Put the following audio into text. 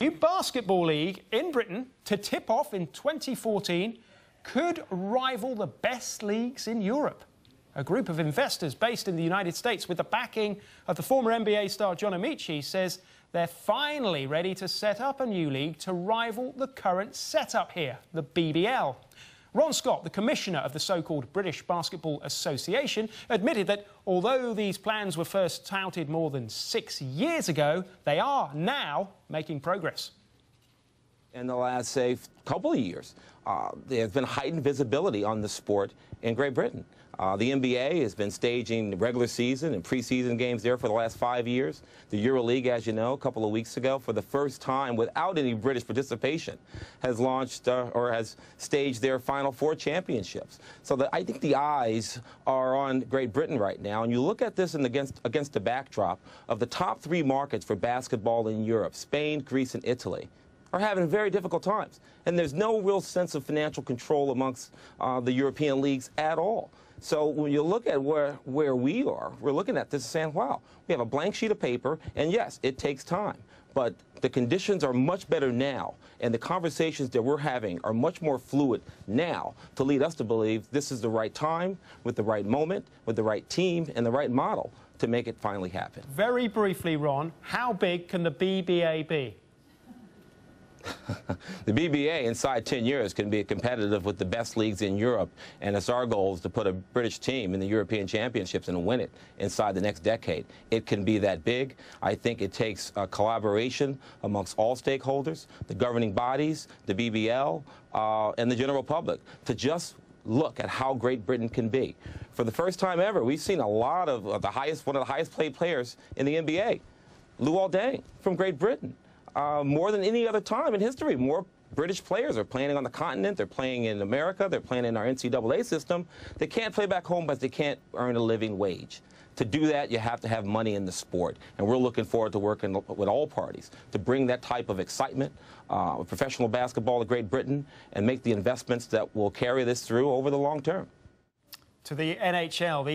New basketball league in Britain to tip off in 2014 could rival the best leagues in Europe. A group of investors based in the United States with the backing of the former NBA star John Amici says they're finally ready to set up a new league to rival the current setup here, the BBL. Ron Scott, the commissioner of the so-called British Basketball Association, admitted that although these plans were first touted more than 6 years ago, they are now making progress. In the last, say, couple of years, there's been heightened visibility on the sport in Great Britain. The NBA has been staging regular season and preseason games there for the last 5 years. The EuroLeague, as you know, a couple of weeks ago, for the first time without any British participation, has launched or has staged their Final Four championships. So I think the eyes are on Great Britain right now. And you look at this against the backdrop of the top 3 markets for basketball in Europe, Spain, Greece, and Italy, are having very difficult times. And there's no real sense of financial control amongst the European leagues at all. So when you look at where we are, we're looking at this and saying, wow, we have a blank sheet of paper, and yes, it takes time. But the conditions are much better now, and the conversations that we're having are much more fluid now to lead us to believe this is the right time, with the right moment, with the right team, and the right model to make it finally happen. Very briefly, Ron, how big can the BBA be? The BBA inside 10 years can be competitive with the best leagues in Europe, and it's our goal is to put a British team in the European Championships and win it inside the next decade. It can be that big. I think it takes collaboration amongst all stakeholders, the governing bodies, the BBL, and the general public to just look at how Great Britain can be. For the first time ever, we've seen a lot of one of the highest paid players in the NBA, Luol Deng from Great Britain. More than any other time in history, more British players are playing on the continent. They're playing in America. They're playing in our NCAA system. They can't play back home, but they can't earn a living wage. To do that, you have to have money in the sport. And we're looking forward to working with all parties to bring that type of excitement, professional basketball to Great Britain, and make the investments that will carry this through over the long term. To the NHL, the